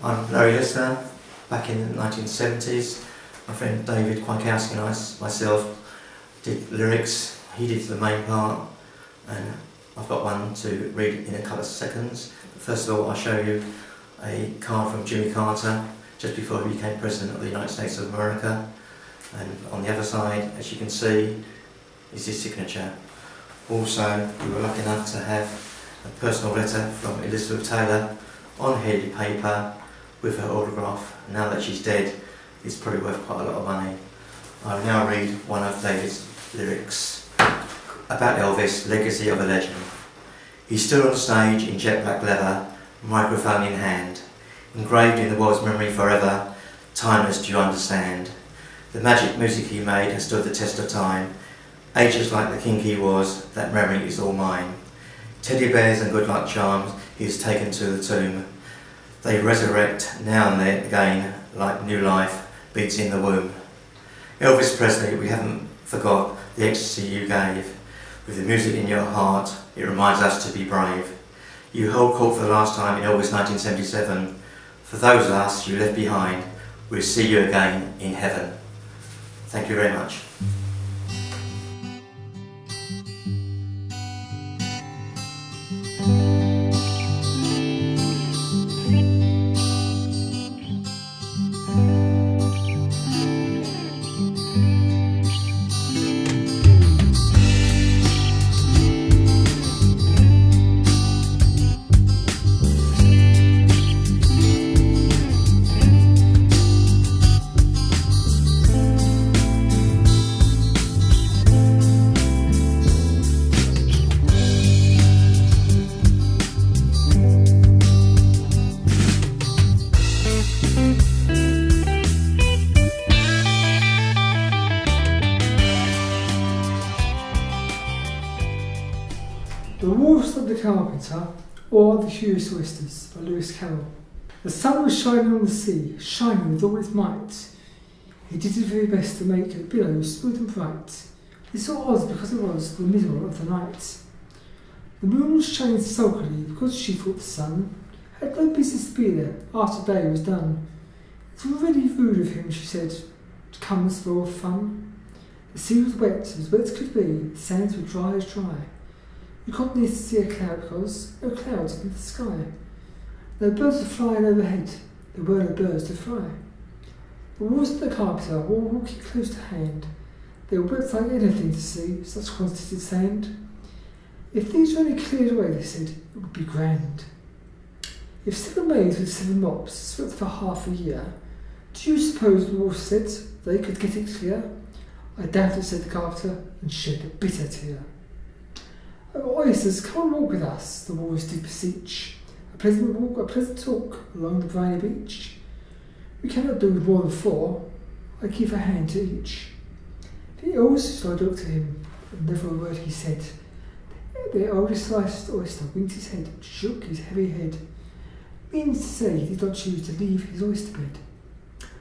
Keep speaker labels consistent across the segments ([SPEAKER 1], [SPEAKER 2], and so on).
[SPEAKER 1] I'm very listener. Back in the 1970s, my friend David Kwiatkowski and I, myself, did lyrics. He did the main part, and I've got one to read in a couple of seconds. But first of all, I'll show you a card from Jimmy Carter just before he became President of the United States of America. And on the other side, as you can see, is his signature. Also, we were lucky enough to have a personal letter from Elizabeth Taylor on Hadleigh paper with her autograph. Now that she's dead, it's probably worth quite a lot of money. I'll now read one of David's lyrics about Elvis, legacy of a legend. He stood on stage in jet black leather, microphone in hand, engraved in the world's memory forever, timeless, do you understand? The magic music he made has stood the test of time. Ages like the king he was, that memory is all mine. Teddy bears and good luck charms he has taken to the tomb. They resurrect now and then again, like new life beats in the womb. Elvis Presley, we haven't forgot the ecstasy you gave. With the music in your heart, it reminds us to be brave. You held court for the last time in August 1977. For those of us you left behind, we'll see you again in heaven. Thank you very much.
[SPEAKER 2] The Wolves of the Carpenter, or The Curious Oysters by Lewis Carroll. The sun was shining on the sea, shining with all its might. He did his very best to make the billows smooth and bright. This was because it was the middle of the night. The moon was shining sulkily because she thought the sun had no business to be there after day was done. It's really rude of him, she said, to come and spoil fun. The sea was wet as could be, the sands were dry as dry. You couldn't need to see a cloud because no clouds in the sky. No birds were flying overhead. There were no birds to fly. The walls of the carpenter were walking close to hand. They were built like anything to see, such quantities of sand. If these were only cleared away, they said, it would be grand. If 7 maids with 7 mops swept for half a year, do you suppose, the wolf said, they could get it clear? I doubt it, said the carpenter, and shed a bitter tear. Oh, oysters, come and walk with us, the wolves did beseech. A pleasant walk, a pleasant talk along the briny beach. We cannot do with more than 4. I give a hand to each. The eldest looked at him, and never a word he said. The oldest sliced oyster winked his head, shook his heavy head. Means to say he did not choose to leave his oyster bed.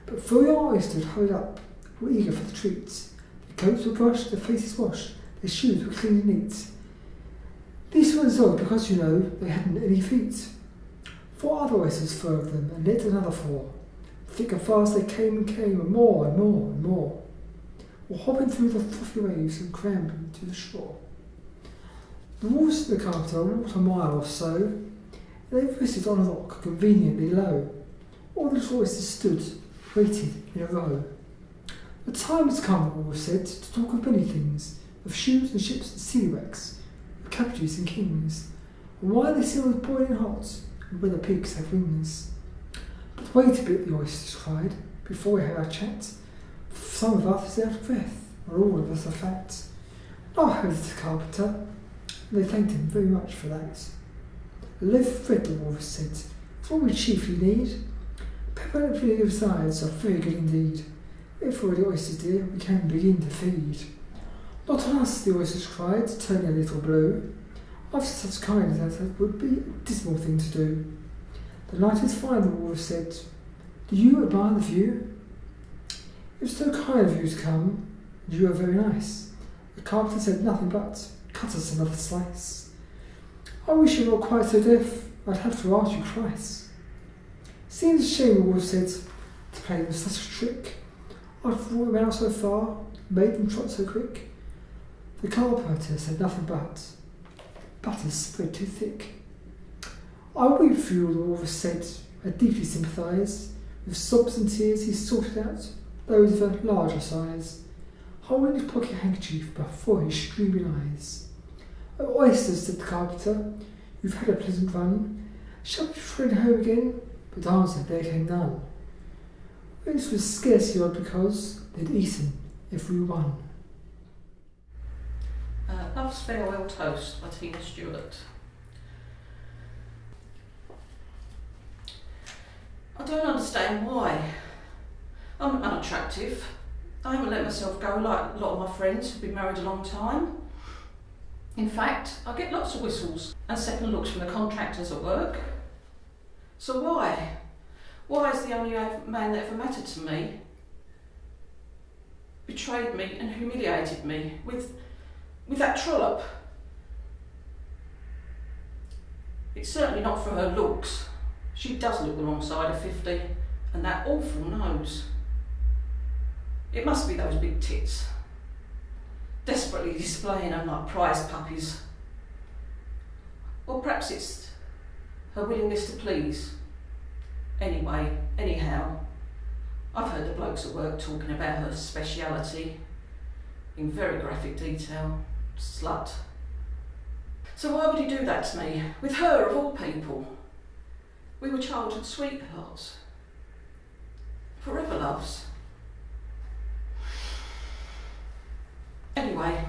[SPEAKER 2] But 4 young oysters hurried up, were eager for the treats. Their coats were brushed, their faces washed, their shoes were clean and neat. These were odd because, you know, they hadn't any feet. 4 other oysters followed them, and led another 4. Thick and fast they came, and more and more and more, were hopping through the frothy waves and clambering to the shore. The walls of the carpenter walked a mile or so, and they rested on a rock conveniently low. All the little oysters stood, waited in a row. The time has come, the wolf said, to talk of many things, of shoes and ships and sea-wrecks, of cabbages and kings, and why the sea was boiling hot, and whether pigs have wings. But wait a bit, the oysters cried, before we have our chat. Some of us is out of breath, and all of us are fat. Oh, how's the carpenter? And they thanked him very much for that. A loaf of bread, the wolf said, is what we chiefly need. Pepper and vinegar besides are very good indeed. If we're the oysters, dear, we can begin to feed. Not on us, the oysters cried, turning a little blue. After such kindness, that would be a dismal thing to do. The night is fine, the wolf said. Do you admire the view? It was so kind of you to come, and you are very nice. The carpenter said nothing but, cut us another slice. I wish you were quite so deaf, I'd have to ask you twice. Seems a shame, the wolf said, to play them such a trick. I've brought them out so far, made them trot so quick. The carpenter said nothing but, butter's spread too thick. I weep for you, the wolf said, I deeply sympathise. With sobs and tears he sorted out those of a larger size, holding his pocket handkerchief before his streaming eyes. Oh, oysters, said the carpenter, you've had a pleasant run. Shall we friend home again? But answer there came none. This was scarcely odd because they'd eaten every one.
[SPEAKER 3] Love's Farewell Toast by Tina Stewart. I don't understand why. I'm unattractive. I haven't let myself go like a lot of my friends who've been married a long time. In fact, I get lots of whistles and second looks from the contractors at work. So why? Why is the only man that ever mattered to me betrayed me and humiliated me with that trollop? It's certainly not for her looks. She does look the wrong side of 50, and that awful nose. It must be those big tits, desperately displaying them like prize puppies. Or perhaps it's her willingness to please. Anyway, anyhow, I've heard the blokes at work talking about her speciality in very graphic detail. Slut. So why would he do that to me? With her, of all people? We were childhood sweethearts. Forever loves. Anyway,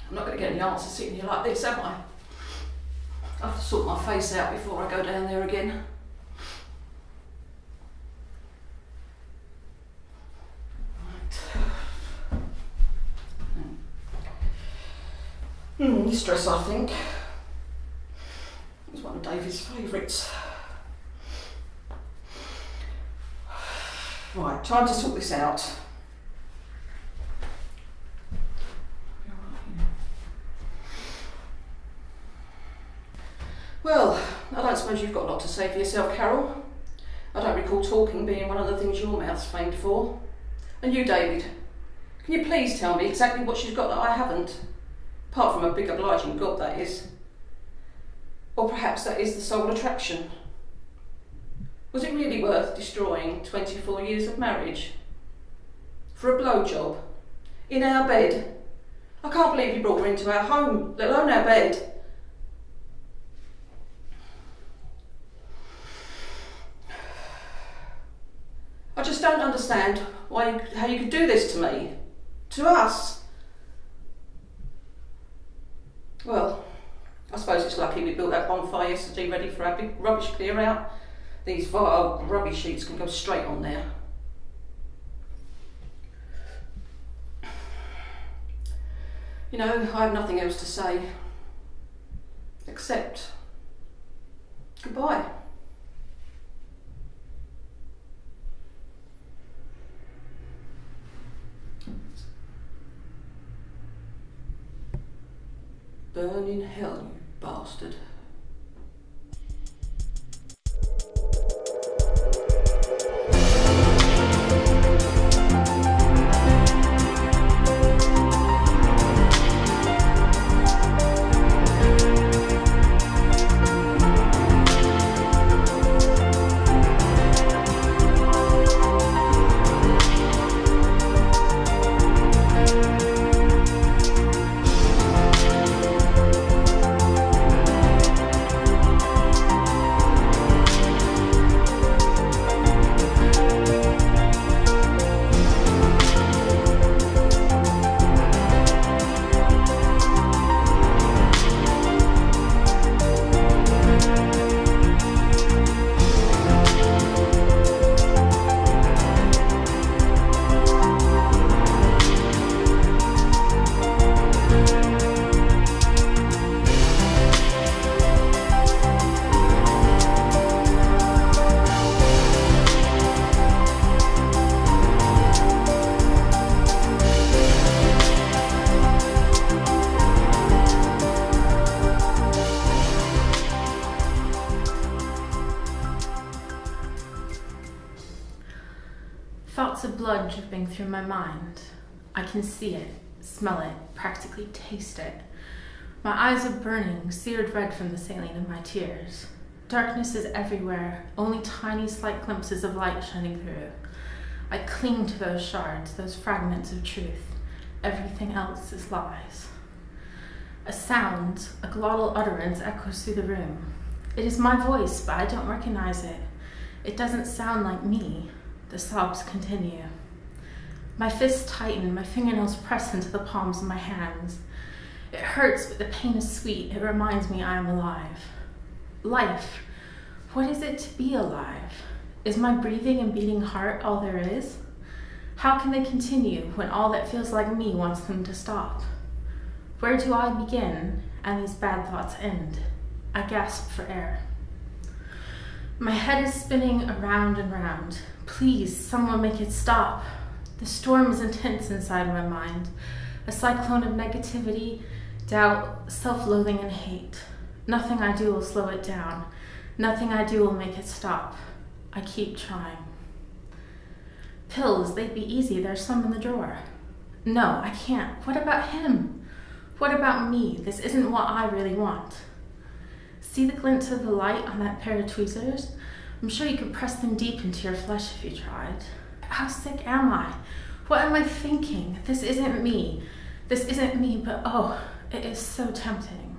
[SPEAKER 3] I'm not going to get any answers sitting here like this, am I? I have to sort my face out before I go down there again. This dress, I think, was one of David's favourites. Right, time to sort this out. Well, I don't suppose you've got a lot to say for yourself, Carol. I don't recall talking being one of the things your mouth's famed for. And you, David, can you please tell me exactly what she's got that I haven't? Apart from a big obliging God, that is. Or perhaps that is the sole attraction. Was it really worth destroying 24 years of marriage? For a blowjob? In our bed? I can't believe you brought her into our home, let alone our bed. I just don't understand how you could do this to me. To us. Well, I suppose it's lucky we built that bonfire yesterday ready for our big rubbish clear out. These vile rubbish sheets can go straight on there. You know, I have nothing else to say. Except goodbye. Burn in hell, you bastard.
[SPEAKER 4] Thoughts of blood dripping through my mind. I can see it, smell it, practically taste it. My eyes are burning, seared red from the saline of my tears. Darkness is everywhere, only tiny slight glimpses of light shining through. I cling to those shards, those fragments of truth. Everything else is lies. A sound, a glottal utterance echoes through the room. It is my voice, but I don't recognize it. It doesn't sound like me. The sobs continue. My fists tighten, my fingernails press into the palms of my hands. It hurts, but the pain is sweet. It reminds me I am alive. Life. What is it to be alive? Is my breathing and beating heart all there is? How can they continue when all that feels like me wants them to stop? Where do I begin and these bad thoughts end? I gasp for air. My head is spinning around and round. Please, someone make it stop. The storm is intense inside my mind. A cyclone of negativity, doubt, self-loathing, and hate. Nothing I do will slow it down. Nothing I do will make it stop. I keep trying. Pills, they'd be easy. There's some in the drawer. No, I can't. What about him? What about me? This isn't what I really want. See the glint of the light on that pair of tweezers? I'm sure you could press them deep into your flesh if you tried. How sick am I? What am I thinking? This isn't me. This isn't me, but oh, it is so tempting.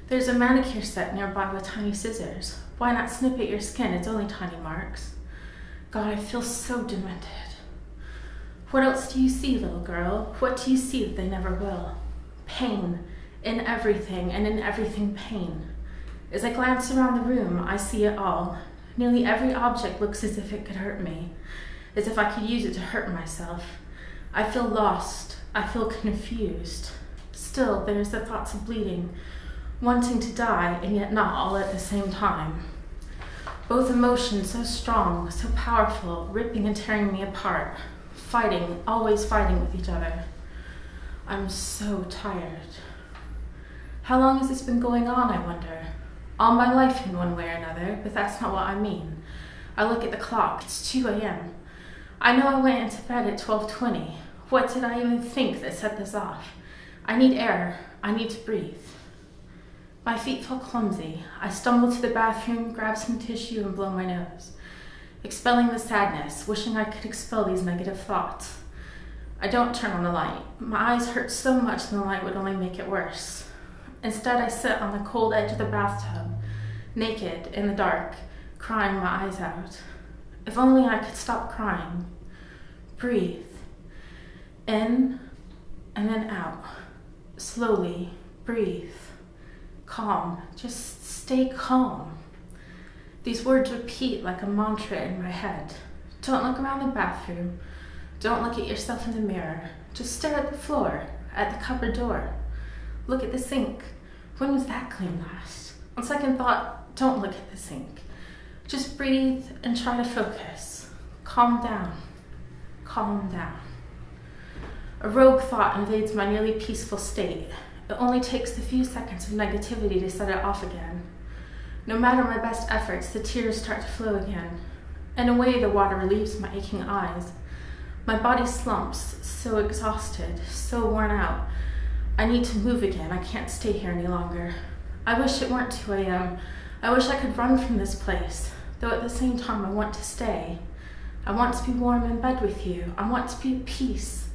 [SPEAKER 4] There's a manicure set nearby with tiny scissors. Why not snip at your skin? It's only tiny marks. God, I feel so demented. What else do you see, little girl? What do you see that they never will? Pain. In everything, and in everything pain. As I glance around the room, I see it all. Nearly every object looks as if it could hurt me, as if I could use it to hurt myself. I feel lost. I feel confused. Still, there's the thoughts of bleeding, wanting to die, and yet not all at the same time. Both emotions so strong, so powerful, ripping and tearing me apart, fighting, always fighting with each other. I'm so tired. How long has this been going on, I wonder? All my life in one way or another, but that's not what I mean. I look at the clock, it's 2 a.m. I know I went into bed at 12:20. What did I even think that set this off? I need air. I need to breathe. My feet feel clumsy. I stumble to the bathroom, grab some tissue, and blow my nose, expelling the sadness, wishing I could expel these negative thoughts. I don't turn on the light. My eyes hurt so much the light would only make it worse. Instead, I sit on the cold edge of the bathtub, naked, in the dark, crying my eyes out. If only I could stop crying. Breathe. In and then out. Slowly. Breathe. Calm. Just stay calm. These words repeat like a mantra in my head. Don't look around the bathroom. Don't look at yourself in the mirror. Just stare at the floor, at the cupboard door. Look at the sink. When was that cleaned last? On second thought, don't look at the sink. Just breathe and try to focus. Calm down. Calm down. A rogue thought invades my nearly peaceful state. It only takes a few seconds of negativity to set it off again. No matter my best efforts, the tears start to flow again. In a way, the water relieves my aching eyes. My body slumps, so exhausted, so worn out. I need to move again. I can't stay here any longer. I wish it weren't 2 a.m. I wish I could run from this place, though at the same time I want to stay. I want to be warm in bed with you. I want to be at peace.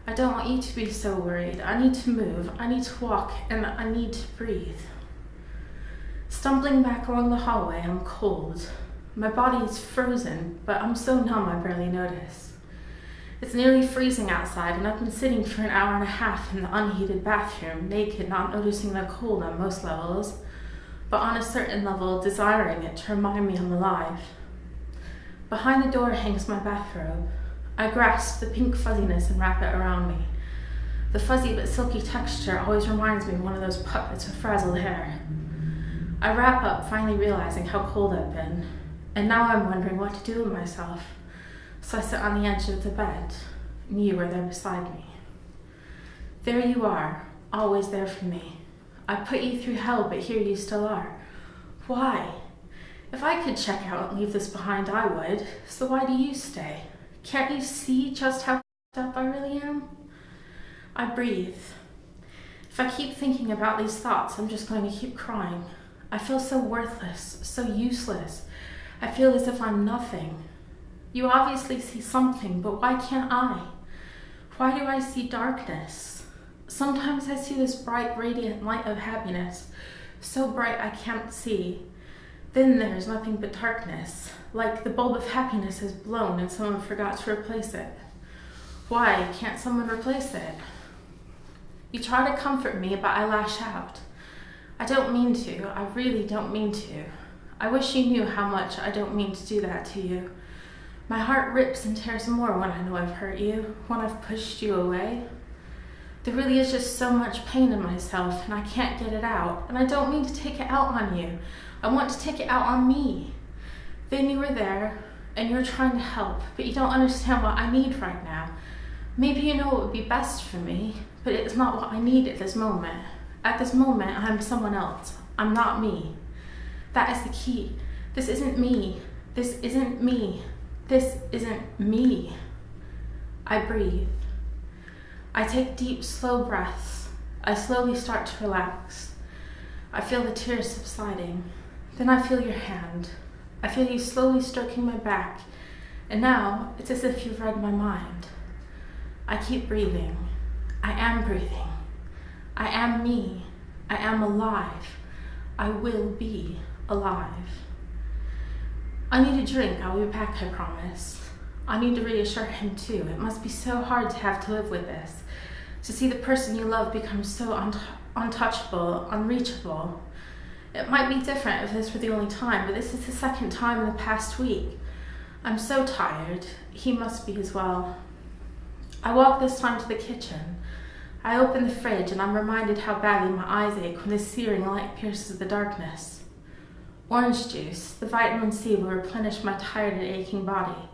[SPEAKER 4] I don't want you to be so worried. I need to move. I need to walk, and I need to breathe. Stumbling back along the hallway, I'm cold. My body is frozen, but I'm so numb I barely notice. It's nearly freezing outside, and I've been sitting for an hour and a half in the unheated bathroom, naked, not noticing the cold on most levels, but on a certain level, desiring it to remind me I'm alive. Behind the door hangs my bathrobe. I grasp the pink fuzziness and wrap it around me. The fuzzy but silky texture always reminds me of one of those puppets with frazzled hair. I wrap up, finally realizing how cold I've been, and now I'm wondering what to do with myself. So I sit on the edge of the bed, and you are there beside me. There you are, always there for me. I put you through hell, but here you still are. Why? If I could check out and leave this behind, I would. So why do you stay? Can't you see just how f***ed up I really am? I breathe. If I keep thinking about these thoughts, I'm just going to keep crying. I feel so worthless, so useless. I feel as if I'm nothing. You obviously see something, but why can't I? Why do I see darkness? Sometimes I see this bright, radiant light of happiness, so bright I can't see. Then there's nothing but darkness, like the bulb of happiness is blown and someone forgot to replace it. Why can't someone replace it? You try to comfort me, but I lash out. I don't mean to. I really don't mean to. I wish you knew how much I don't mean to do that to you. My heart rips and tears more when I know I've hurt you, when I've pushed you away. There really is just so much pain in myself, and I can't get it out. And I don't mean to take it out on you. I want to take it out on me. Then you were there, and you were trying to help, but you don't understand what I need right now. Maybe you know what would be best for me, but it's not what I need at this moment. At this moment, I'm someone else. I'm not me. That is the key. This isn't me. This isn't me. This isn't me. I breathe. I take deep, slow breaths. I slowly start to relax. I feel the tears subsiding. Then I feel your hand. I feel you slowly stroking my back. And now, it's as if you've read my mind. I keep breathing. I am breathing. I am me. I am alive. I will be alive. I need a drink. I'll be back, I promise. I need to reassure him too. It must be so hard to have to live with this. To see the person you love become so untouchable, unreachable. It might be different if this were the only time, but this is the second time in the past week. I'm so tired. He must be as well. I walk this time to the kitchen. I open the fridge and I'm reminded how badly my eyes ache when the searing light pierces the darkness. Orange juice, the vitamin C will replenish my tired and aching body.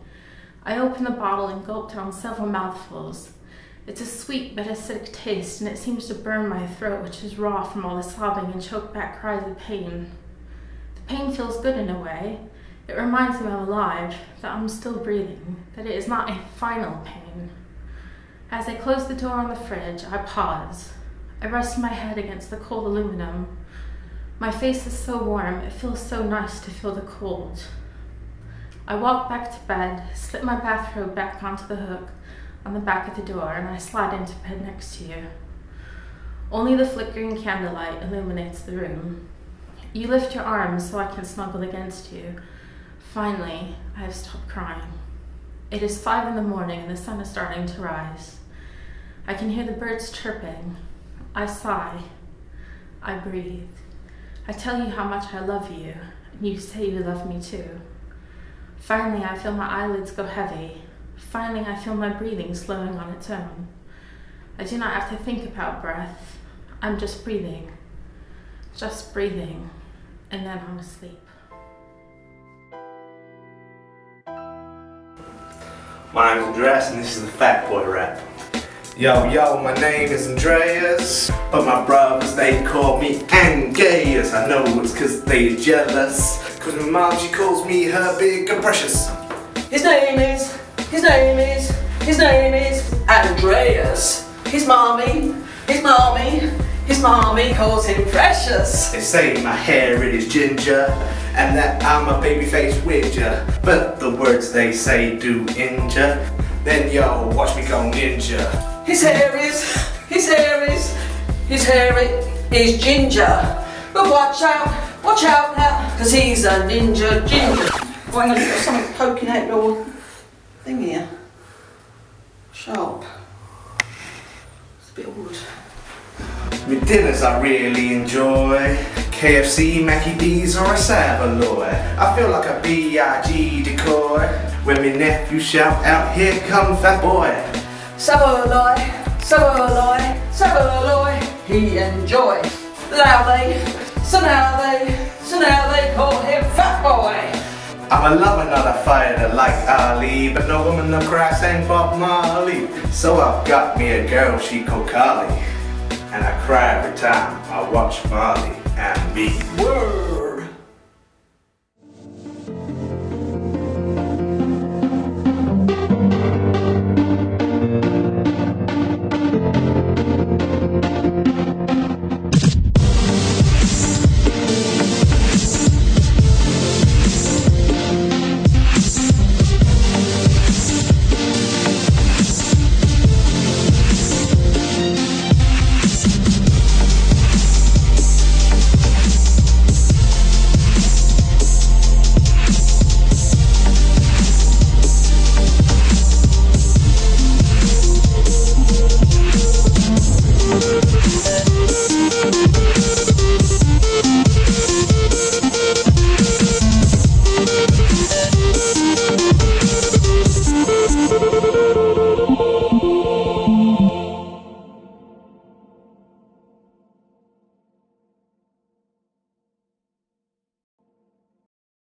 [SPEAKER 4] I open the bottle and gulp down several mouthfuls. It's a sweet but acidic taste, and it seems to burn my throat, which is raw from all the sobbing and choked back cries of pain. The pain feels good in a way. It reminds me I'm alive, that I'm still breathing, that it is not a final pain. As I close the door on the fridge, I pause. I rest my head against the cold aluminum. My face is so warm, it feels so nice to feel the cold. I walk back to bed, slip my bathrobe back onto the hook on the back of the door, and I slide into bed next to you. Only the flickering candlelight illuminates the room. You lift your arms so I can snuggle against you. Finally, I have stopped crying. It is 5 in the morning and the sun is starting to rise. I can hear the birds chirping. I sigh. I breathe. I tell you how much I love you, and you say you love me too. Finally, I feel my eyelids go heavy. Finally, I feel my breathing slowing on its own. I do not have to think about breath. I'm just breathing, and then I'm asleep.
[SPEAKER 5] My name's Andreas and this is the Fat Boy Rap. Yo, my name is Andreas, but my brothers, they call me Angeas. I know it's cause they jealous, cause my mom, she calls me her big and precious.
[SPEAKER 3] His name is Andreas. His mommy calls him precious.
[SPEAKER 5] They say my hair it is ginger, and that I'm a babyface widger, but the words they say do injure. Then yo, watch me go ninja.
[SPEAKER 3] His hair is ginger. But watch out now, cause he's a ninja ginger. Oh, hang on, you've got something poking out your thing here. Sharp. It's a bit of wood.
[SPEAKER 5] My dinners I really enjoy. KFC, Mackie D's or a Savoy. I feel like a B.I.G. decoy when my nephew shout out, here comes Fat Boy.
[SPEAKER 3] Savoy, he enjoys. Loudly, so now they call him Fat Boy.
[SPEAKER 5] I'm a lover, not a fighter like Ali, but no woman, no cry, sang Bob Marley. So I've got me a girl, she called Carly, and I cry every time I watch Marley and me.
[SPEAKER 3] Word.